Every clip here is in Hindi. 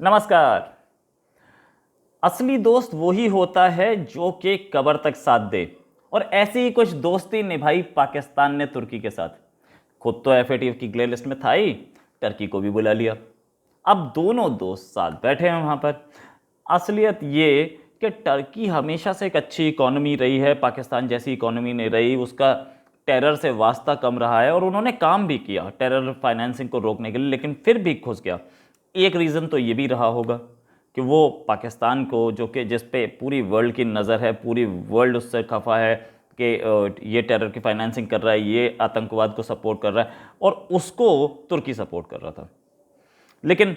नमस्कार। असली दोस्त वही होता है जो कि कब्र तक साथ दे, और ऐसी ही कुछ दोस्ती निभाई पाकिस्तान ने तुर्की के साथ। खुद तो एफएटीएफ की ग्रे लिस्ट में था ही, टर्की को भी बुला लिया। अब दोनों दोस्त साथ बैठे हैं वहां पर। असलियत ये कि टर्की हमेशा से एक अच्छी इकोनॉमी रही है, पाकिस्तान जैसी इकोनॉमी नहीं रही। उसका टेरर से वास्ता कम रहा है और उन्होंने काम भी किया टेरर फाइनेंसिंग को रोकने के लिए, लेकिन फिर भी घुस गया। एक रीज़न तो ये भी रहा होगा कि वो पाकिस्तान को, जो कि जिस पे पूरी वर्ल्ड की नज़र है, पूरी वर्ल्ड उससे खफा है कि ये टेरर की फाइनेंसिंग कर रहा है, ये आतंकवाद को सपोर्ट कर रहा है, और उसको तुर्की सपोर्ट कर रहा था। लेकिन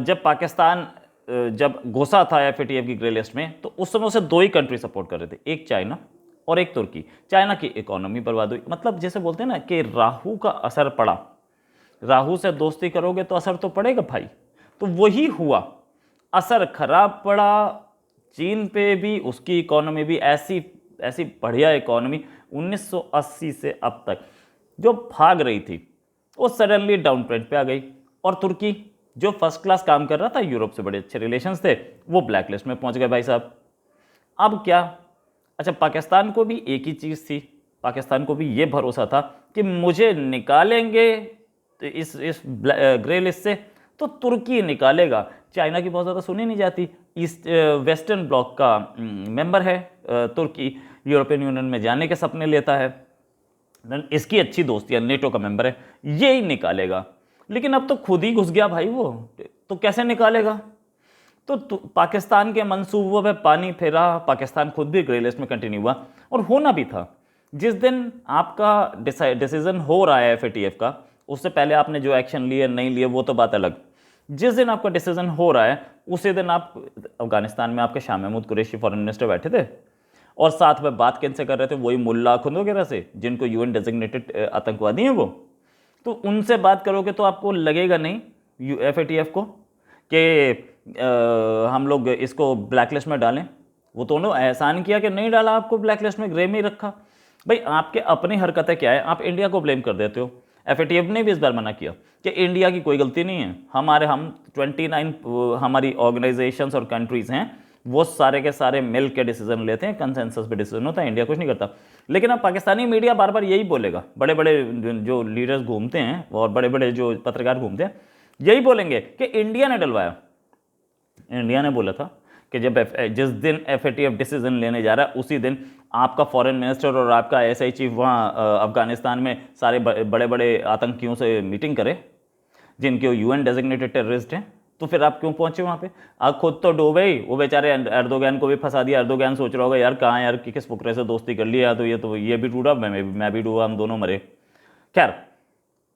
जब पाकिस्तान जब घुसा था एफएटीएफ की ग्रे लिस्ट में, तो उस समय उसे दो ही कंट्री सपोर्ट कर रहे थे, एक चाइना और एक तुर्की। चाइना की इकोनॉमी बर्बाद हुई, मतलब जैसे बोलते हैं ना कि राहु का असर पड़ा। राहु से दोस्ती करोगे तो असर तो पड़ेगा भाई, तो वही हुआ। असर खराब पड़ा चीन पे भी, उसकी इकोनॉमी भी ऐसी ऐसी बढ़िया इकोनॉमी 1980 से अब तक जो भाग रही थी, वो सडनली डाउन ट्रेंड पे आ गई। और तुर्की जो फर्स्ट क्लास काम कर रहा था, यूरोप से बड़े अच्छे रिलेशंस थे, वो ब्लैक लिस्ट में पहुंच गए भाई साहब। अब क्या? अच्छा, पाकिस्तान को भी एक ही चीज़ थी, पाकिस्तान को भी ये भरोसा था कि मुझे निकालेंगे इस ग्रे लिस्ट से तो तुर्की निकालेगा। चाइना की बहुत ज़्यादा सुनी नहीं जाती, ईस्ट वेस्टर्न ब्लॉक का मेंबर है तुर्की, यूरोपियन यूनियन में जाने के सपने लेता है, इसकी अच्छी दोस्ती है, नेटो का मेंबर है, ये ही निकालेगा। लेकिन अब तो खुद ही घुस गया भाई वो, तो कैसे निकालेगा? तो पाकिस्तान के मंसूबों पे पानी फेरा, पाकिस्तान खुद भी ग्रे लिस्ट में कंटिन्यू हुआ, और होना भी था। जिस दिन आपका डिसीजन हो रहा है एफएटीएफ का, उससे पहले आपने जो एक्शन लिए नहीं लिए वो तो बात अलग। जिस दिन आपका डिसीजन हो रहा है उसी दिन आप अफगानिस्तान में आपके शाह महमूद कुरैशी फॉरेन मिनिस्टर बैठे थे, और साथ में बात किनसे कर रहे थे? वही मुल्ला खुंद वगैरह से, जिनको यूएन डेजिग्नेटेड आतंकवादी हैं वो। तो उनसे बात करोगे तो आपको लगेगा नहीं एफएटीएफ को कि हम लोग इसको ब्लैक लिस्ट में डालें। वो तो उन्होंने एहसान किया कि नहीं डाला आपको ब्लैक लिस्ट में, ग्रे में ही रखा। भाई आपके अपनी हरकतें क्या है, आप इंडिया को ब्लेम कर देते हो। एफएटीएफ ने भी इस बार मना किया कि इंडिया की कोई गलती नहीं है, हम 29 हमारी ऑर्गेनाइजेशंस और कंट्रीज़ हैं, वो सारे के सारे मिल के डिसीजन लेते हैं, कंसेंसस पे डिसीजन होता है, इंडिया कुछ नहीं करता। लेकिन अब पाकिस्तानी मीडिया बार बार यही बोलेगा, बड़े बड़े जो लीडर्स घूमते हैं और बड़े बड़े जो पत्रकार घूमते हैं, यही बोलेंगे कि इंडिया ने डलवाया। इंडिया ने बोला था कि जिस दिन एफएटीएफ डिसीजन लेने जा रहा है उसी दिन आपका फॉरेन मिनिस्टर और आपका एसआई चीफ वहाँ अफगानिस्तान में सारे बड़े बड़े आतंकियों से मीटिंग करे, जिनके यूएन डेजिग्नेटेड टेररिस्ट हैं। तो फिर आप क्यों पहुंचे वहाँ पे? आप खुद तो डूबे ही, वो बेचारे एर्दोगैन को भी फंसा दिया। एर्दोगैन सोच रहा होगा यार कहाँ यार कि किस फुकरे से दोस्ती कर लिया, तो ये भी टूटा, मैं भी डूबा, हम दोनों मरे। खैर,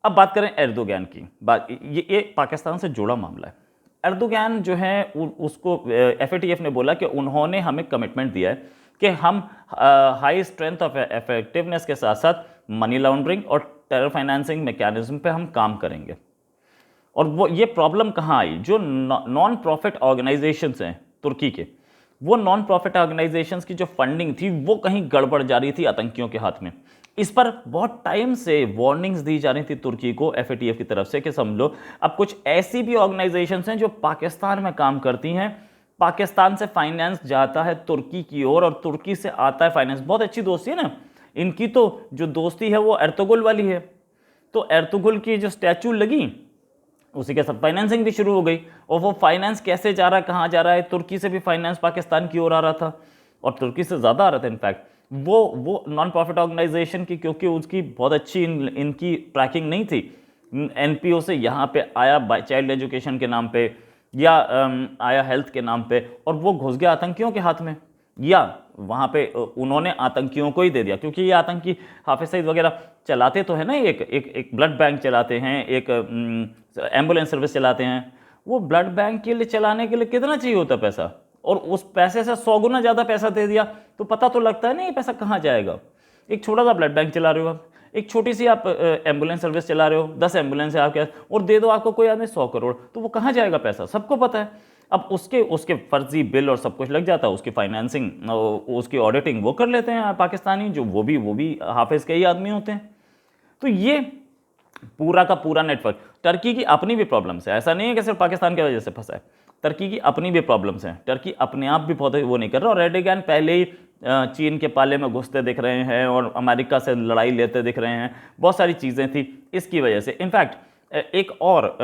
अब बात करें एर्दोगैन की। बात ये पाकिस्तान से जुड़ा मामला है। एर्दोगैन जो है उसको एफएटीएफ ने बोला कि उन्होंने हमें कमिटमेंट दिया है कि हम हाई स्ट्रेंथ ऑफ इफेक्टिवनेस के साथ साथ मनी लॉन्ड्रिंग और टेरर फाइनेंसिंग मैकेनिज्म पे हम काम करेंगे। और वो ये प्रॉब्लम कहाँ आई? जो नॉन प्रॉफिट ऑर्गेनाइजेशंस हैं तुर्की के, वो नॉन प्रॉफिट ऑर्गेनाइजेशंस की जो फंडिंग थी वो कहीं गड़बड़ जा रही थी आतंकियों के हाथ में। इस पर बहुत टाइम से वार्निंग्स दी जा रही थी तुर्की को एफएटीएफ की तरफ से कि समझो अब कुछ ऐसी भी ऑर्गेनाइजेशंस हैं जो पाकिस्तान में काम करती हैं, पाकिस्तान से फाइनेंस जाता है तुर्की की ओर और तुर्की से आता है फाइनेंस। बहुत अच्छी दोस्ती है ना इनकी, तो जो दोस्ती है वो एर्तुगरुल वाली है। तो एर्तुगरुल की जो स्टैचू लगी उसी के साथ फाइनेंसिंग भी शुरू हो गई, और वो फाइनेंस कैसे जा रहा है, कहाँ जा रहा है? तुर्की से भी फाइनेंस पाकिस्तान की ओर आ रहा था, और तुर्की से ज़्यादा आ रहा था इनफैक्ट। वो नॉन प्रॉफिट ऑर्गेनाइजेशन की, क्योंकि उसकी बहुत अच्छी इनकी ट्रैकिंग नहीं थी, एनपीओ से यहाँ पे आया चाइल्ड एजुकेशन के नाम पे, या आया हेल्थ के नाम पे, और वो घुस गया आतंकियों के हाथ में, या वहाँ पे उन्होंने आतंकियों को ही दे दिया। क्योंकि ये आतंकी हाफिज सईद वगैरह चलाते तो है ना, एक ब्लड बैंक चलाते हैं, एक एम्बुलेंस सर्विस चलाते हैं। वो ब्लड बैंक के लिए चलाने के लिए कितना चाहिए होता पैसा, और उस पैसे से 100 गुना ज़्यादा पैसा दे दिया तो पता तो लगता है ना ये पैसा कहाँ जाएगा। एक छोटा सा ब्लड बैंक चला रहे हो आप, एक छोटी सी आप एम्बुलेंस सर्विस चला रहे हो, 10 एम्बुलेंस है आपके पास, और दे दो आपको कोई आदमी 100 करोड़, तो वो कहाँ जाएगा पैसा? सबको पता है। अब उसके फर्जी बिल और सब कुछ लग जाता है, उसकी फाइनेंसिंग, उसकी ऑडिटिंग वो कर लेते हैं पाकिस्तानी, जो वो भी हाफिज के ही आदमी होते हैं। तो ये पूरा का पूरा नेटवर्क। टर्की की अपनी भी प्रॉब्लम्स है, ऐसा नहीं है कि सिर्फ पाकिस्तान की वजह से फंसा है, टर्की की अपनी भी प्रॉब्लम्स हैं। टर्की अपने आप भी बहुत वो नहीं कर रहा, और एर्डोगन पहले ही चीन के पाले में घुसते दिख रहे हैं और अमेरिका से लड़ाई लेते दिख रहे हैं, बहुत सारी चीज़ें थी इसकी वजह से। इनफैक्ट एक और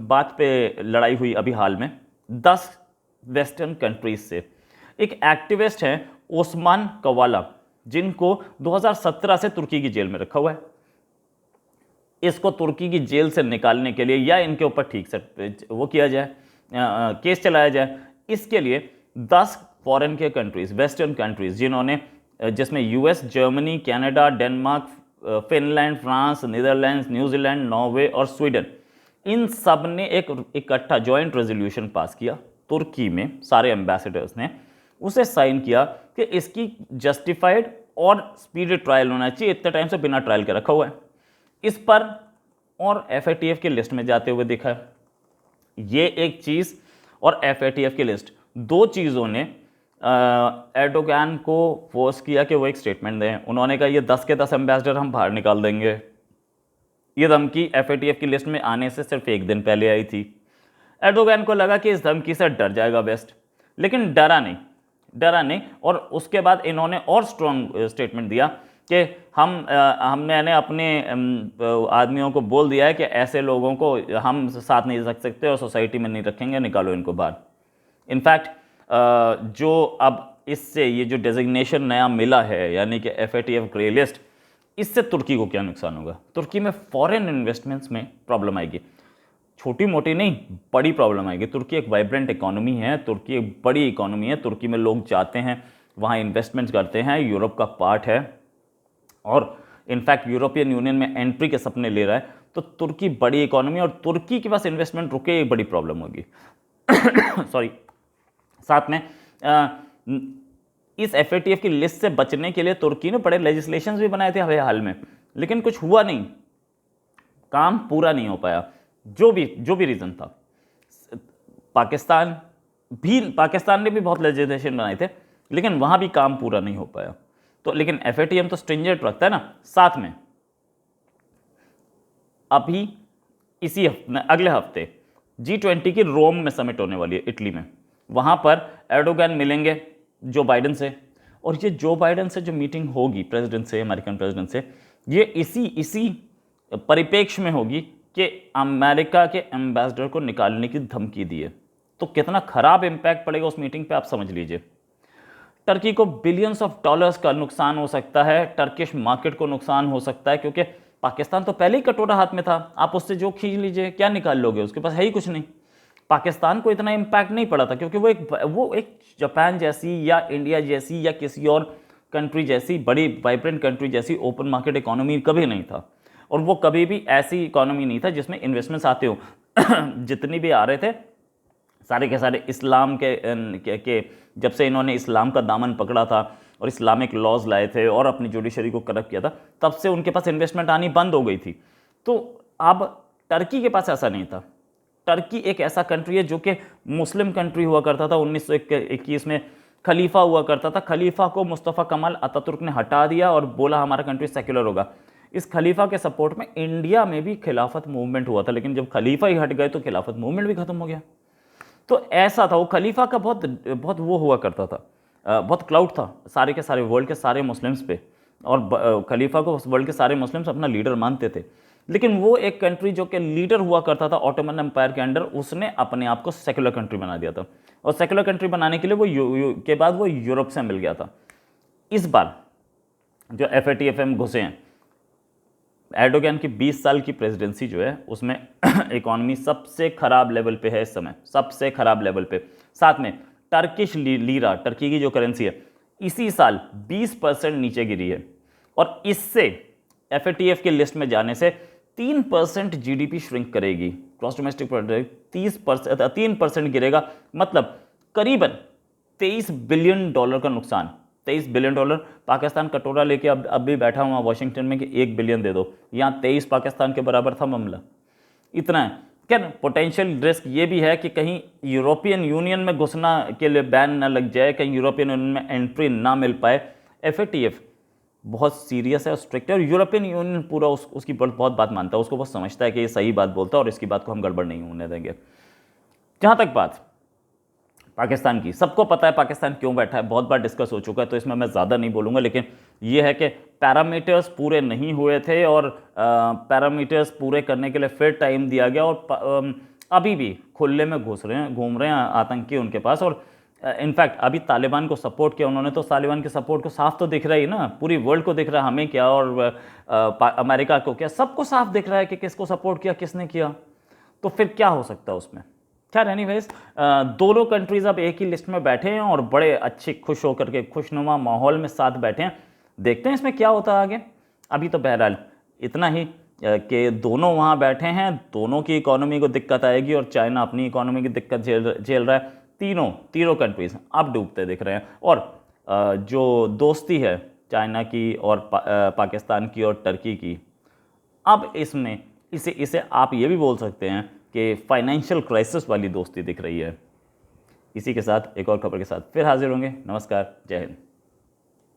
बात पे लड़ाई हुई अभी हाल में 10 वेस्टर्न कंट्रीज से। एक एक्टिविस्ट हैं ओस्मान कवाला, जिनको 2017 से तुर्की की जेल में रखा हुआ है। इसको तुर्की की जेल से निकालने के लिए या इनके ऊपर ठीक से वो किया जाए, केस चलाया जाए, इसके लिए 10 फॉरेन के कंट्रीज, वेस्टर्न कंट्रीज, जिन्होंने जिसमें US, Germany, Canada, Denmark, Finland, France, Netherlands, New Zealand, Norway और स्वीडन, इन सब ने एक इकट्ठा जॉइंट रेजोल्यूशन पास किया तुर्की में, सारे एम्बेसडर्स ने उसे साइन किया कि इसकी जस्टिफाइड और स्पीडी ट्रायल होना चाहिए। इतने टाइम से बिना ट्रायल के रखा हुआ है इस पर, और एफएटीएफ की लिस्ट में जाते हुए देखा है। ये एक चीज़ और एफएटीएफ की लिस्ट, दो चीज़ों ने एर्डोगन को फोर्स किया कि वो एक स्टेटमेंट दें। उन्होंने कहा ये 10 के 10 एम्बेसडर हम बाहर निकाल देंगे। ये धमकी एफएटीएफ की लिस्ट में आने से सिर्फ एक दिन पहले आई थी। एर्डोगन को लगा कि इस धमकी से डर जाएगा वेस्ट, लेकिन डरा नहीं। और उसके बाद इन्होंने और स्ट्रॉन्ग स्टेटमेंट दिया कि मैंने अपने आदमियों को बोल दिया है कि ऐसे लोगों को हम साथ नहीं रख सकते और सोसाइटी में नहीं रखेंगे, निकालो इनको बाहर। इनफैक्ट जो अब इससे ये जो डेजिग्नेशन नया मिला है, यानी कि एफएटीएफ ग्रे लिस्ट, इससे तुर्की को क्या नुकसान होगा? तुर्की में फॉरेन इन्वेस्टमेंट्स में प्रॉब्लम आएगी, छोटी मोटी नहीं, बड़ी प्रॉब्लम आएगी। तुर्की एक वाइब्रेंट इकोनॉमी है, तुर्की एक बड़ी इकोनॉमी है, तुर्की में लोग जाते हैं, वहाँ इन्वेस्टमेंट्स करते हैं, यूरोप का पार्ट है और इनफैक्ट यूरोपियन यूनियन में एंट्री के सपने ले रहा है। तो तुर्की बड़ी इकोनॉमी, और तुर्की के पास इन्वेस्टमेंट रुके, एक बड़ी प्रॉब्लम होगी। सॉरी। साथ में इस एफएटीएफ की लिस्ट से बचने के लिए तुर्की ने बड़े लेजिस्लेशंस भी बनाए थे हाल में, लेकिन कुछ हुआ नहीं, काम पूरा नहीं हो पाया, जो भी रीज़न था। पाकिस्तान ने भी बहुत लेजिस्लेशन बनाए थे, लेकिन वहाँ भी काम पूरा नहीं हो पाया। तो लेकिन एफएटीएम तो स्ट्रिंजेंट रखता है ना। साथ में अभी इसी हफ्ते, अगले हफ्ते G20 की रोम में समिट होने वाली है, इटली में। वहाँ पर एर्डोगन मिलेंगे जो बाइडन से, और ये जो बाइडन से जो मीटिंग होगी प्रेसिडेंट से, अमेरिकन प्रेसिडेंट से, ये इसी परिप्रेक्ष्य में होगी कि अमेरिका के एम्बेसडर को निकालने की धमकी दी है। तो कितना खराब इम्पैक्ट पड़ेगा उस मीटिंग पे, आप समझ लीजिए। टर्की को बिलियंस ऑफ डॉलर्स का नुकसान हो सकता है, टर्किश मार्केट को नुकसान हो सकता है, क्योंकि पाकिस्तान तो पहले ही कटोरा हाथ में था, आप उससे जो खींच लीजिए, क्या निकाल लोगे, उसके पास है ही कुछ नहीं। पाकिस्तान को इतना इम्पैक्ट नहीं पड़ा था, क्योंकि वो एक जापान जैसी या इंडिया जैसी या किसी और कंट्री जैसी बड़ी वाइब्रेंट कंट्री जैसी ओपन मार्केट इकोनॉमी कभी नहीं था, और वो कभी भी ऐसी इकोनॉमी नहीं था जिसमें इन्वेस्टमेंट्स आते हो। जितनी भी आ रहे थे सारे के सारे इस्लाम के जब से इन्होंने इस्लाम का दामन पकड़ा था और इस्लामिक लॉज लाए थे और अपनी जुडिशरी को करप्ट किया था, तब से उनके पास इन्वेस्टमेंट आनी बंद हो गई थी। तो अब टर्की के पास ऐसा नहीं था। टर्की एक ऐसा कंट्री है जो कि मुस्लिम कंट्री हुआ करता था, 1921 में खलीफा हुआ करता था। खलीफा को मुस्तफ़ा कमाल अतातुर्क ने हटा दिया और बोला हमारा कंट्री सेक्युलर होगा। इस खलीफा के सपोर्ट में इंडिया में भी खिलाफत मूवमेंट हुआ था, लेकिन जब खलीफा ही हट गए तो खिलाफत मूवमेंट भी खत्म हो गया। तो ऐसा था, वो खलीफा का बहुत वो हुआ करता था, बहुत क्लाउड था सारे के सारे वर्ल्ड के सारे मुस्लिम्स पे, और खलीफा को वर्ल्ड के सारे मुस्लिम्स अपना लीडर मानते थे। लेकिन वो एक कंट्री जो कि लीडर हुआ करता था ऑटोमन एम्पायर के अंडर, उसने अपने आप को सेकुलर कंट्री बना दिया था, और सेकुलर कंट्री बनाने के लिए के बाद वो यूरोप से मिल गया था। इस बार जो एफएटीएफ में घुसे हैं, एर्डोगन की 20 साल की प्रेसिडेंसी जो है उसमें इकॉनमी सबसे खराब लेवल पे है इस समय, सबसे खराब लेवल पे। साथ में टर्किश लीरा, टर्की की जो करेंसी है, इसी साल 20% नीचे गिरी है, और इससे एफएटीएफ की लिस्ट में जाने से 3% जीडीपी श्रिंक करेगी, ग्रॉस डोमेस्टिक प्रोडक्ट 3% गिरेगा, मतलब करीबन $23 बिलियन का नुकसान। $23 बिलियन। पाकिस्तान कटोरा लेके अब भी बैठा हुआ वाशिंगटन में कि 1 बिलियन दे दो, यहाँ 23 पाकिस्तान के बराबर था मामला। इतना है क्या। पोटेंशियल रिस्क ये भी है कि कहीं यूरोपियन यूनियन में घुसना के लिए बैन ना लग जाए, कहीं यूरोपियन यूनियन में एंट्री ना मिल पाए। एफएटीएफ बहुत सीरियस है और स्ट्रिक्ट है, और यूरोपियन यूनियन पूरा उसकी बहुत बात मानता है, उसको बहुत समझता है कि ये सही बात बोलता है और इसकी बात को हम गड़बड़ नहीं होने देंगे। जहाँ तक बात पाकिस्तान की, सबको पता है पाकिस्तान क्यों बैठा है, बहुत बार डिस्कस हो चुका है, तो इसमें मैं ज़्यादा नहीं बोलूँगा, लेकिन ये है कि पैरामीटर्स पूरे नहीं हुए थे और पैरामीटर्स पूरे करने के लिए फिर टाइम दिया गया, और अभी भी खुले में घूम रहे हैं आतंकी उनके पास। और इनफैक्ट अभी तालिबान को सपोर्ट किया उन्होंने, तो तालिबान के सपोर्ट को साफ तो दिख रहा ही ना, पूरी वर्ल्ड को दिख रहा है, हमें क्या और अमेरिका को क्या, सबको साफ दिख रहा है कि किसको सपोर्ट किया किसने किया, तो फिर क्या हो सकता है उसमें। खैर एनीवेज, दोनों कंट्रीज अब एक ही लिस्ट में बैठे हैं और बड़े अच्छे खुश होकर के खुशनुमा माहौल में साथ बैठे हैं। देखते हैं इसमें क्या होता है आगे। अभी तो बहरहाल इतना ही कि दोनों वहाँ बैठे हैं, दोनों की इकोनॉमी को दिक्कत आएगी और चाइना अपनी इकोनॉमी की दिक्कत झेल रहा है। तीनों कंट्रीज अब डूबते दिख रहे हैं, और जो दोस्ती है चाइना की और पाकिस्तान की और टर्की की, अब इसमें इसे आप ये भी बोल सकते हैं कि फाइनेंशियल क्राइसिस वाली दोस्ती दिख रही है। इसी के साथ एक और खबर के साथ फिर हाजिर होंगे। नमस्कार, जय हिंद।